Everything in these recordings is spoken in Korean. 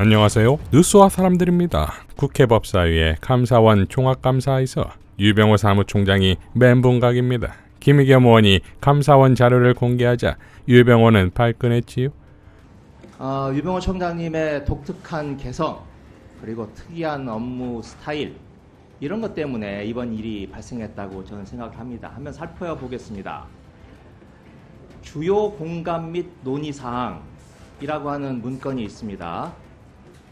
안녕하세요. 뉴스와 사람들입니다. 국회 법사위의 감사원 종합감사에서 유병호 사무총장이 멘붕각입니다. 김의겸 의원이 감사원 자료를 공개하자 유병호는 발끈했지요. 유병호 총장님의 독특한 개성 그리고 특이한 업무 스타일 이런 것 때문에 이번 일이 발생했다고 저는 생각을 합니다. 한번 살펴보겠습니다. 주요 공감 및 논의사항이라고 하는 문건이 있습니다.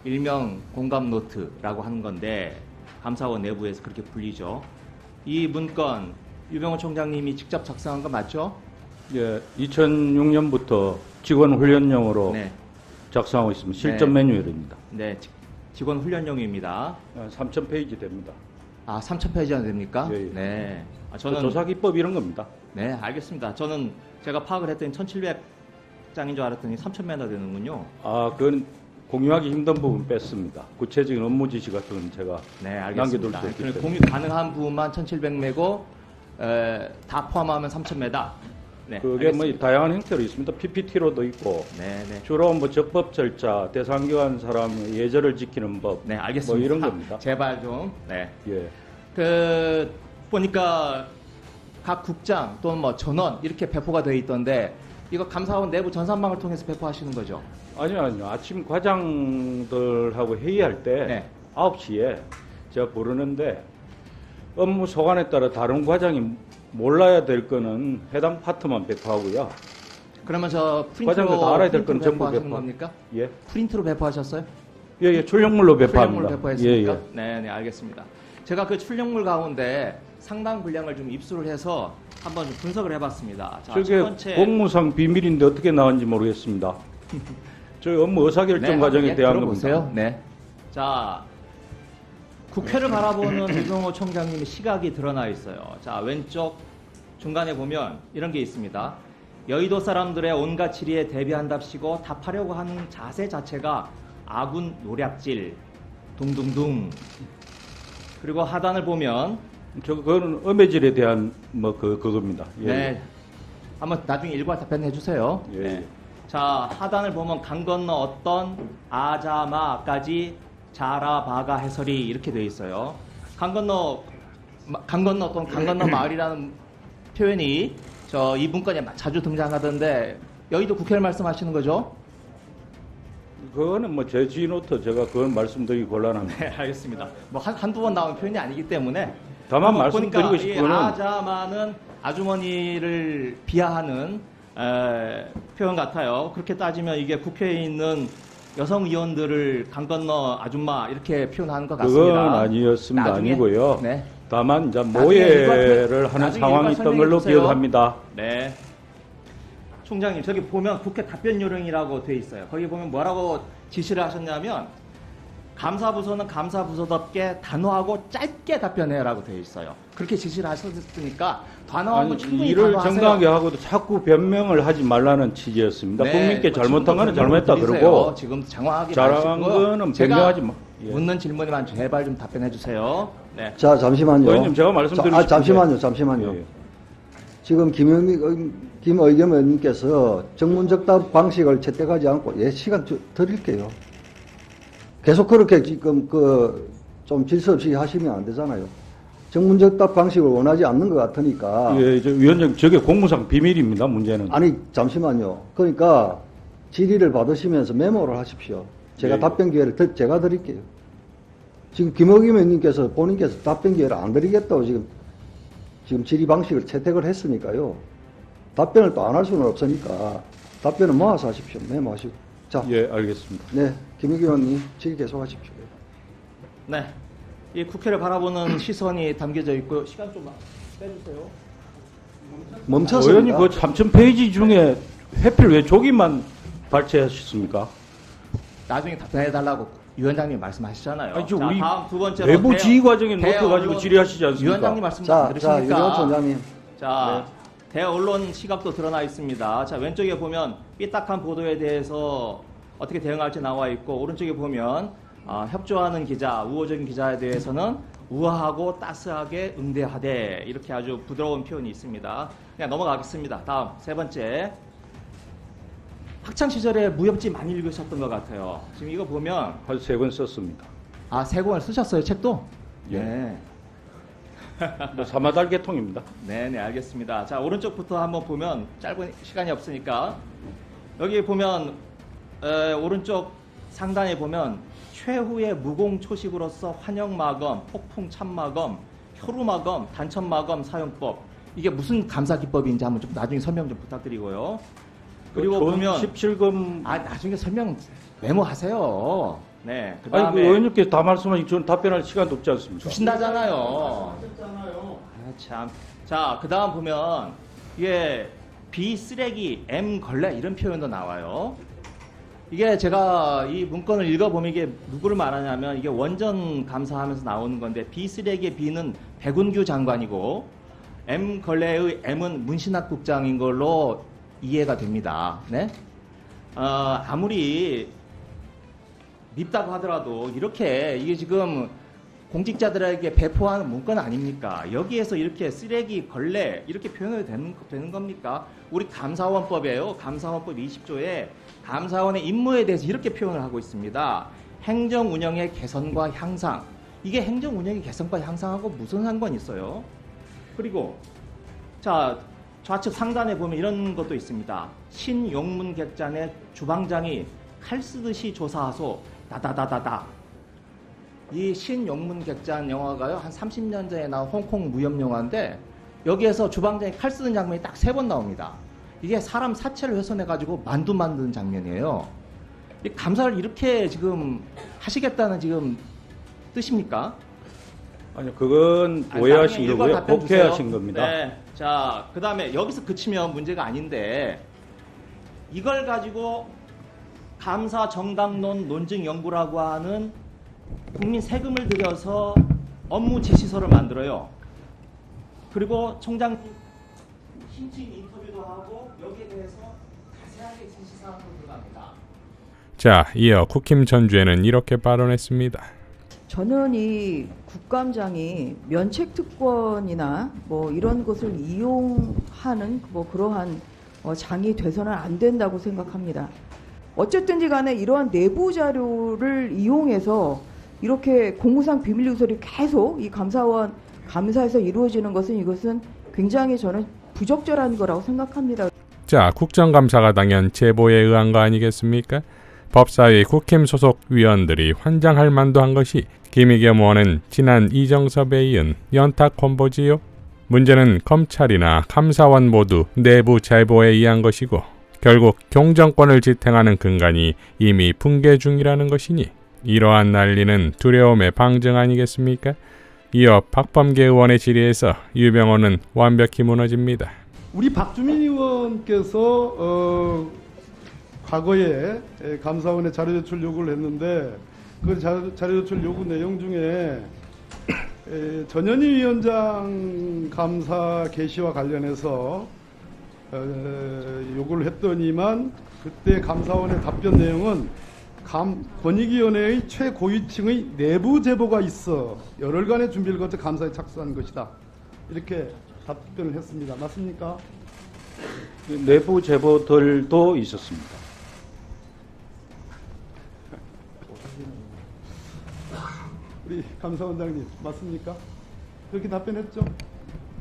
일명 공감 노트라고 하는 건데 감사원 내부에서 그렇게 불리죠. 이 문건 유병호 총장님이 직접 작성한 거 맞죠? 예, 2006년부터 직원 훈련용으로 네. 작성하고 있습니다. 실전 매뉴얼입니다. 네, 직원 훈련용입니다. 3,000페이지 됩니다. 3,000페이지나 됩니까? 예, 예. 네. 저는 조사기법 이런 겁니다. 네, 알겠습니다. 저는 제가 파악을 했더니 1,700장인 줄 알았더니 3,000매나 되는군요. 그건 공유하기 힘든 부분 뺐습니다. 구체적인 업무 지시 같은 건 제가 네, 남겨둘 알겠습니다. 수 없기 때문에. 공유 가능한 부분만 1,700매고 다 포함하면 3,000매다. 네, 그게 뭐 알겠습니다. 다양한 형태로 있습니다. PPT로도 있고 네, 네. 주로 뭐 적법 절차, 대상기관 사람의 예절을 지키는 법, 네, 알겠습니다. 뭐 이런 겁니다. 제발 좀. 네. 예. 보니까 각 국장 또는 뭐 전원 이렇게 배포가 되어 있던데 이거 감사원 내부 전산망을 통해서 배포하시는 거죠? 아니요. 아침 과장들하고 회의할 때 네. 9시에 제가 부르는데 업무 소관에 따라 다른 과장이 몰라야 될 거는 해당 파트만 배포하고요. 그러면 저 과장들 프린트로 다 알아야 될 건 프린트로 전부 배포하시는 배포. 겁니까? 예. 프린트로 배포하셨어요? 예, 출력물로 출력물 배포합니다. 배포했습니까? 예, 예. 네, 네, 알겠습니다. 제가 그 출력물 가운데 상당 분량을 좀 입수를 해서 한번 좀 분석을 해봤습니다. 자, 첫 저게 번째 공무상 비밀인데 어떻게 나왔는지 모르겠습니다. 저희 업무 의사결정 과정에 대한 들어보세요. 겁니다. 네. 자, 국회를 바라보는 유병호 총장님의 시각이 드러나 있어요. 자, 왼쪽 중간에 보면 이런 게 있습니다. 여의도 사람들의 온갖 질의에 대비한답시고 답하려고 하는 자세 자체가 아군 노략질 둥둥둥. 그리고 하단을 보면 그거는 음해질에 대한 그겁니다. 예. 네. 한번 나중에 일괄 답변해 주세요. 예. 네. 자, 하단을 보면 강 건너 어떤 아자마까지 자라바가 해설이 이렇게 되어 있어요. 강 건너 또는 강 건너 마을이라는 표현이 이 문건에 자주 등장하던데 여의도 국회를 말씀하시는 거죠? 그거는 뭐 제 지노트 제가 그건 말씀드리기 곤란합니다. 네, 알겠습니다. 뭐 한두 번 나온 표현이 아니기 때문에 다만 보니까 말씀드리고 이 싶은 거는 아자마는 아주머니를 비하하는 표현 같아요. 그렇게 따지면 이게 국회에 있는 여성 의원들을 강 건너 아줌마 이렇게 표현하는 것 같습니다. 그건 아니었습니다. 나중에, 아니고요. 네. 다만 이제 나중에 모해를 하는 나중에 상황이 일괄 있던 걸로 설명해 기억합니다. 네. 총장님 저기 보면 국회 답변 요령이라고 돼 있어요. 거기 보면 뭐라고 지시를 하셨냐면 감사부서는 감사부서답게 단호하고 짧게 답변해라고 돼 있어요. 그렇게 지시를 하셨으니까 단호하고 충분히 일을 단호하세요. 정당하게 하고도 자꾸 변명을 하지 말라는 취지였습니다. 네, 국민께 뭐 잘못한 거는 잘못했다 드리세요. 그러고 지금 장황하게 잘한 마시고요. 거는 제가 변명하지 마. 예. 묻는 질문에만 제발 좀 답변해 주세요. 네. 자, 잠시만요. 의원님 제가 말씀드리고 싶은데. 잠시만요. 예. 지금 김의겸 의원님께서 정문적답 방식을 채택하지 않고 시간 드릴게요. 계속 그렇게 지금 좀 질서 없이 하시면 안 되잖아요. 정문적답 방식을 원하지 않는 것 같으니까. 예, 위원장 저게 공무상 비밀입니다. 문제는. 아니, 잠시만요. 그러니까 질의를 받으시면서 메모를 하십시오. 제가 예. 답변 기회를 제가 드릴게요. 지금 김의겸 의원님께서 본인께서 답변 기회를 안 드리겠다고 지금 질의 방식을 채택을 했으니까요. 답변을 또 안 할 수는 없으니까 답변을 모아서 하십시오. 메모하시고. 자, 예, 알겠습니다. 네, 김의겸 의원님 질의 계속하십시오. 네. 이 국회를 바라보는 시선이 담겨져 있고요. 시간 좀 빼주세요. 멈췄습니다. 의원님 그 3,000페이지 중에 회필 왜 조기만 발췌하셨습니까? 나중에 답변해 달라고 위원장님 말씀하시잖아요. 아니, 자, 우리 다음 두 번째로 내부 지휘 과정에 높여가지고 대언론 질의하시지 않습니까? 위원장님 말씀 자, 들으십니까? 유병호 총장님. 자, 대언론 시각도 드러나 있습니다. 자, 왼쪽에 보면 삐딱한 보도에 대해서 어떻게 대응할지 나와 있고, 오른쪽에 보면 협조하는 기자, 우호적인 기자에 대해서는 우아하고 따스하게 응대하되, 이렇게 아주 부드러운 표현이 있습니다. 그냥 넘어가겠습니다. 다음 세 번째. 학창 시절에 무협지 많이 읽으셨던 것 같아요. 지금 이거 보면 한 3권 썼습니다. 아, 3권을 쓰셨어요, 책도? 예. 네. 뭐 사마달 계통입니다. 네, 네, 알겠습니다. 자, 오른쪽부터 한번 보면 짧은 시간이 없으니까 여기 보면 오른쪽 상단에 보면 최후의 무공초식으로서 환영마검, 폭풍참마검, 효루마검, 단천마검 사용법, 이게 무슨 감사 기법인지 한번 좀 나중에 설명 좀 부탁드리고요. 그리고 보면 17금 나중에 설명 메모하세요. 네, 아니 그 그다음에 의원님께 다 말씀하시고 저는 답변할 시간도 없지 않습니까? 주신다잖아요. 아, 참. 자, 그다음 보면 이게 B 쓰레기, M 걸레 이런 표현도 나와요. 이게 제가 이 문건을 읽어보면 이게 누구를 말하냐면 이게 원전 감사하면서 나오는 건데 B 쓰레기의 B는 백운규 장관이고 M 걸레의 M은 문신학 국장인 걸로 이해가 됩니다. 네? 아무리 밉다고 하더라도 이렇게 이게 지금 공직자들에게 배포하는 문건 아닙니까? 여기에서 이렇게 쓰레기, 걸레 이렇게 표현이 되는 겁니까? 우리 감사원법이에요. 감사원법 20조에 감사원의 임무에 대해서 이렇게 표현을 하고 있습니다. 행정 운영의 개선과 향상. 이게 행정 운영의 개선과 향상하고 무슨 상관이 있어요? 그리고 자, 좌측 상단에 보면 이런 것도 있습니다. 신용문객잔의 주방장이 칼 쓰듯이 조사하소. 다다다다다. 이 신용문객잔 영화가요, 한 30년 전에 나온 홍콩 무협 영화인데 여기에서 주방장이 칼 쓰는 장면이 딱 3번 나옵니다. 이게 사람 사체를 훼손해가지고 만두 만드는 장면이에요. 이 감사를 이렇게 지금 하시겠다는 지금 뜻입니까? 아니요, 그건 아니, 오해하신 나중에 거고요. 답변 주세요. 복해하신 겁니다. 네. 자, 그 다음에 여기서 그치면 문제가 아닌데 이걸 가지고 감사 정당론 논증 연구라고 하는 국민 세금을 들여서 업무 지시서를 만들어요. 그리고 총장님 힘진 인터뷰도 하고 여기에 대해서 자세하게 지시사항도 들어갑니다. 자, 이어 국힘 전주에는 이렇게 발언했습니다. 저는 이 국감장이 면책 특권이나 뭐 이런 것을 이용하는 뭐 그러한 장이 돼서는 안 된다고 생각합니다. 어쨌든지 간에 이러한 내부 자료를 이용해서 이렇게 공무상 비밀 누설이 계속 이 감사원 감사에서 이루어지는 것은 이것은 굉장히 저는 부적절한 거라고 생각합니다. 자, 국정감사가 당연 제보에 의한 거 아니겠습니까? 법사위 국힘 소속 위원들이 환장할 만도 한 것이 김의겸 의원은 지난 이정섭에 이은 연탁 콤보지요. 문제는 검찰이나 감사원 모두 내부 제보에 의한 것이고 결국 경정권을 지탱하는 근간이 이미 붕괴 중이라는 것이니 이러한 난리는 두려움의 방증 아니겠습니까? 이어 박범계 의원의 질의에서 유병호는 완벽히 무너집니다. 우리 박주민 의원께서 과거에 감사원에 자료 제출 요구를 했는데 그 자료 제출 요구 내용 중에 전현희 위원장 감사 개시와 관련해서 요구를 했더니만 그때 감사원의 답변 내용은 권익위원회의 최고위층의 내부 제보가 있어 열흘간의 준비를 거쳐 감사에 착수한 것이다. 이렇게 답변을 했습니다. 맞습니까? 내부 제보들도 있었습니다. 우리 감사원장님 맞습니까? 그렇게 답변했죠?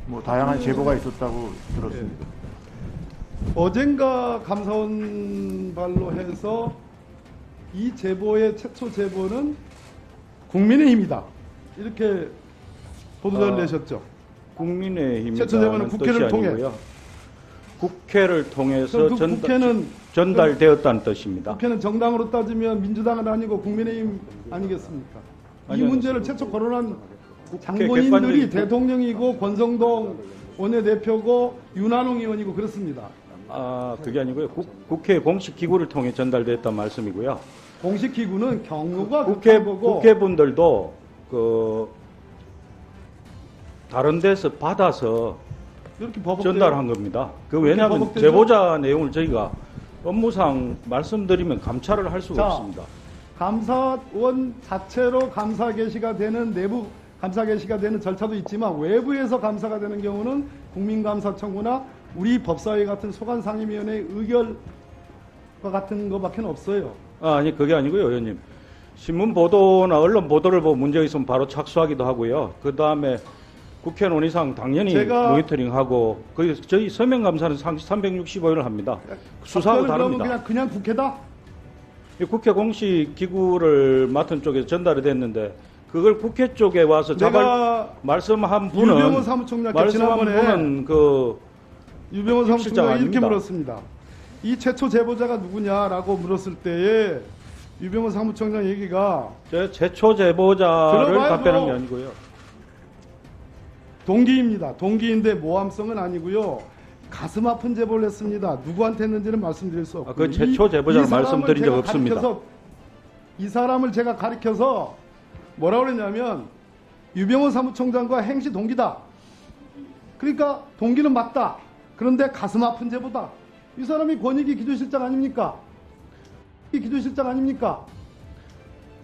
뭐 다양한 제보가 있었다고 들었습니다. 어젠가 감사원 발로 해서 이 제보의 최초 제보는 국민의힘이다. 이렇게 보도자를 내셨죠. 최초 제보는 국민의힘이라는 국회를 뜻이 통해. 아니고요. 국회를 통해서 국회는 전달되었다는 뜻입니다. 국회는 정당으로 따지면 민주당은 아니고 국민의힘 아니겠습니까? 이 아니요. 문제를 최초 거론한 객관적인 장본인들이 대통령이고 권성동 원내대표고 윤한홍 의원이고 그렇습니다. 그게 아니고요. 국회 공식 기구를 통해 전달됐단 말씀이고요. 공식 기구는 경우가 급한 거고 국회분들도 다른 데서 받아서 이렇게 버벅대요. 전달한 겁니다. 왜냐하면 버벅대죠? 제보자 내용을 저희가 업무상 말씀드리면 감찰을 할 수가 자, 없습니다. 감사원 자체로 감사 개시가 되는 내부 감사 개시가 되는 절차도 있지만 외부에서 감사가 되는 경우는 국민감사 청구나 우리 법사위 같은 소관상임위원회의 의결 같은 거밖에 없어요. 아니 그게 아니고요, 의원님. 신문 보도나 언론 보도를 보고 문제가 있으면 바로 착수하기도 하고요. 그 다음에 국회 논의상 당연히 제가- 모니터링하고 저희 서명 감사는 상시 365일을 합니다. 수사하고 답변을 그러면 다릅니다. 그냥 국회다? 이 국회 공식 기구를 맡은 쪽에 전달이 됐는데 그걸 국회 쪽에 와서 자발 내가 말씀한 유병호 분은 사무총장께 말씀한 지난번에 분은 그 유병호 실장 사무총장이 이렇게 아닙니다. 물었습니다. 이 최초 제보자가 누구냐라고 물었을 때에 유병호 사무총장 얘기가 저 최초 제보자를 들어봐요, 답변한 게 뭐. 아니고요. 동기입니다. 동기인데 모함성은 아니고요. 가슴 아픈 제보를 했습니다. 누구한테 했는지는 말씀드릴 수 없고. 그 최초 제보자는 말씀드린 적 없습니다. 이 사람을 제가 가리켜서 뭐라고 그랬냐면 유병호 사무총장과 행시 동기다. 그러니까 동기는 맞다. 그런데 가슴 아픈 제보다. 이 사람이 권익위 기조실장 아닙니까? 이 기조실장 아닙니까?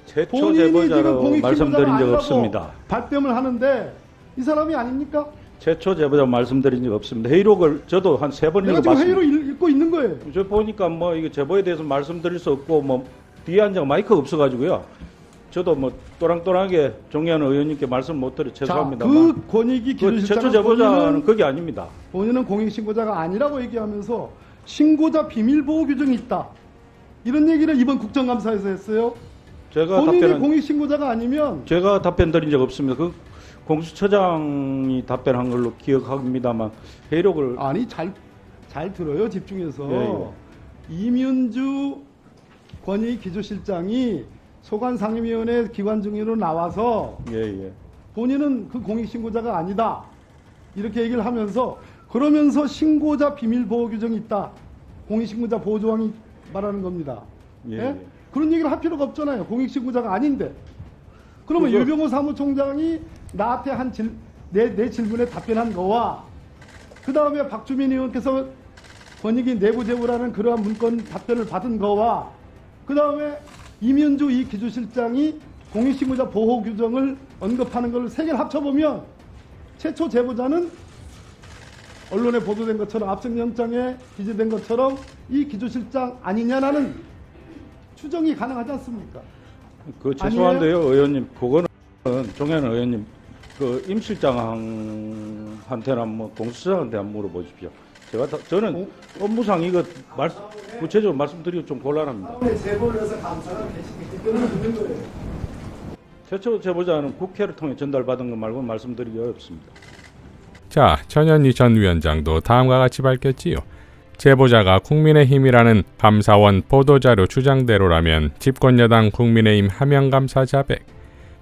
최초 본인이 지금 제보자로 공익신고자가 말씀드린 적 아니라고 없습니다. 발뺌을 하는데 이 사람이 아닙니까? 최초 제보자 말씀드린 적 없습니다. 회의록을 저도 한 3번 내가 지금 읽어봤습니다. 회의로 읽고 있는 거예요. 저 보니까 뭐 이거 제보에 대해서 말씀드릴 수 없고 뭐 뒤에 앉아 마이크가 없어가지고요. 저도 뭐 또랑또랑하게 종의하는 의원님께 말씀 못 드려 죄송합니다. 자, 그 권익위 그 기조실장 최초 제보자는 그게 아닙니다. 본인은 공익신고자가 아니라고 얘기하면서 신고자 비밀보호 규정이 있다. 이런 얘기를 이번 국정감사에서 했어요. 제가 본인이 공익신고자가 아니면 제가 답변 드린 적 없습니다. 그 공수처장이 답변한 걸로 기억합니다만 회의록을 아니 잘 들어요. 집중해서 예, 이민주 권익위 기조실장이 소관상임위원회 기관 중위로 나와서 예. 본인은 그 공익신고자가 아니다. 이렇게 얘기를 하면서 그러면서 신고자 비밀보호 규정이 있다. 공익신고자 보호조항이 말하는 겁니다. 예, 예? 예. 그런 얘기를 할 필요가 없잖아요. 공익신고자가 아닌데. 그러면 그거- 유병호 사무총장이 나한테 내 질문에 답변한 거와 그 다음에 박주민 의원께서 권익위 내부 제보라는 그러한 문건 답변을 받은 거와 그 다음에 이민주 이 기조실장이 공익신고자 보호 규정을 언급하는 걸 세 개를 합쳐보면 최초 제보자는 언론에 보도된 것처럼 압승영장에 기재된 것처럼 이 기조실장 아니냐라는 추정이 가능하지 않습니까? 그 죄송한데요, 의원님. 그거는 종현 의원님 그 임 실장한테나 뭐 공수처장한테 한번 물어보십시오. 저는 업무상 이거 구체적으로 말씀드리기 좀 곤란합니다. 제보를 해서 감사가 계시기 때문에 묻는 거예요. 최초 제보자는 국회를 통해 전달받은 것 말고 말씀드리기 어렵습니다. 자, 전현희 전 위원장도 다음과 같이 밝혔지요. 제보자가 국민의힘이라는 감사원 보도자료 주장대로라면 집권여당 국민의힘 하명감사 자백,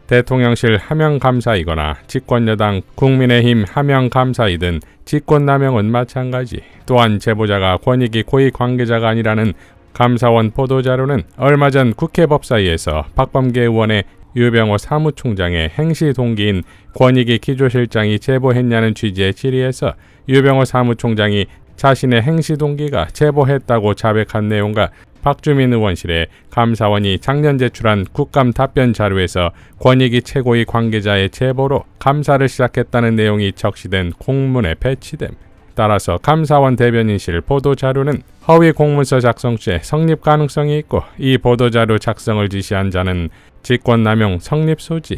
대통령실 하명감사이거나 집권여당 국민의힘 하명감사이든 직권남용은 마찬가지. 또한 제보자가 권익위 고위 관계자가 아니라는 감사원 보도자료는 얼마 전 국회 법사위에서 박범계 의원의 유병호 사무총장의 행시 동기인 권익위 기조실장이 제보했냐는 취지의 질의에서 유병호 사무총장이 자신의 행시 동기가 제보했다고 자백한 내용과 박주민 의원실에 감사원이 작년 제출한 국감 답변 자료에서 권익위 최고위 관계자의 제보로 감사를 시작했다는 내용이 적시된 공문에 배치됨. 따라서 감사원 대변인실 보도자료는 허위 공문서 작성죄 성립 가능성이 있고 이 보도자료 작성을 지시한 자는 직권남용 성립 소지.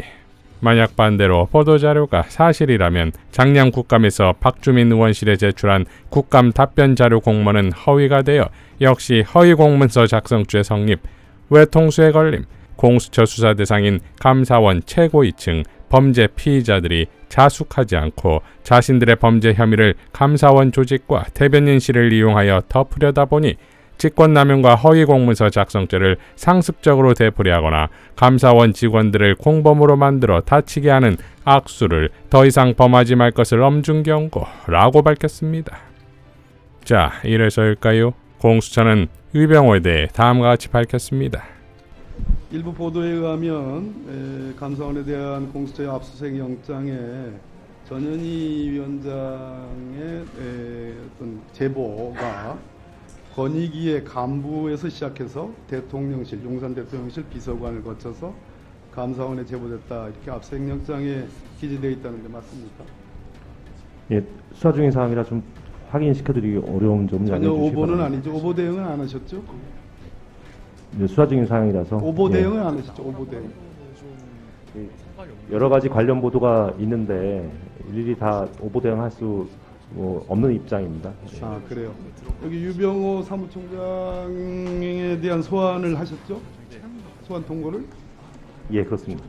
만약 반대로 보도자료가 사실이라면 작년 국감에서 박주민 의원실에 제출한 국감 답변 자료 공문은 허위가 되어 역시 허위 공문서 작성죄 성립, 외통수에 걸림, 공수처 수사 대상인 감사원 최고위층 범죄 피의자들이 자숙하지 않고 자신들의 범죄 혐의를 감사원 조직과 대변인실을 이용하여 덮으려다 보니 직권남용과 허위공문서 작성죄를 상습적으로 되풀이하거나 감사원 직원들을 공범으로 만들어 다치게 하는 악수를 더 이상 범하지 말 것을 엄중 경고라고 밝혔습니다. 자, 이래서일까요? 공수처는 유병호에 대해 다음과 같이 밝혔습니다. 일부 보도에 의하면 감사원에 대한 공수처의 압수수색 영장에 전현희 위원장의 어떤 제보가 권익위의 간부에서 시작해서 대통령실, 용산 대통령실 비서관을 거쳐서 감사원에 제보됐다 이렇게 압수수색 영장에 기재되어 있다는 게 맞습니까? 예, 수사 중인 사항이라 좀 확인시켜드리기 어려운 점이 전혀 아니주시기 오보는 바랍니다. 아니죠. 오보 대응은 안 하셨죠? 이제 수사 중인 상황이라서 오보 예, 대응은 안 하시죠? 오보 대응. 여러 가지 관련 보도가 있는데 일일이 다 오보 대응할 수 없는 입장입니다. 아, 그래요. 여기 유병호 사무총장에 대한 소환을 하셨죠? 소환 통보를? 예, 그렇습니다.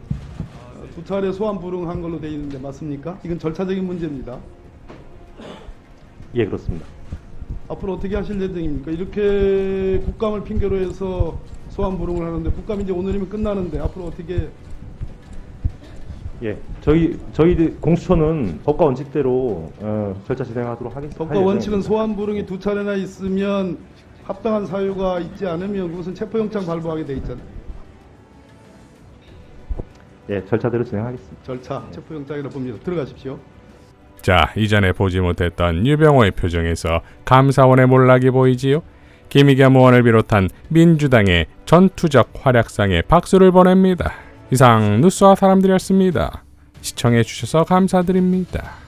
두 차례 소환 불응한 걸로 돼 있는데 맞습니까? 이건 절차적인 문제입니다. 예, 그렇습니다. 앞으로 어떻게 하실 예정입니까? 이렇게 국감을 핑계로 해서 소환 불응을 하는데 국감이 이제 오늘이면 끝나는데 앞으로 어떻게 예, 저희들 공수처는 법과 원칙대로 절차 진행하도록 하겠습니다. 법과 원칙은 소환 불응이 두 차례나 있으면 합당한 사유가 있지 않으면 그것은 체포영장 발부하게 돼 있잖아요. 예, 절차대로 진행하겠습니다. 절차 체포영장이라 봅니다. 들어가십시오. 자, 이전에 보지 못했던 유병호의 표정에서 감사원의 몰락이 보이지요. 김의겸 의원을 비롯한 민주당의 전투적 활약상에 박수를 보냅니다. 이상 뉴스와 사람들이었습니다. 시청해 주셔서 감사드립니다.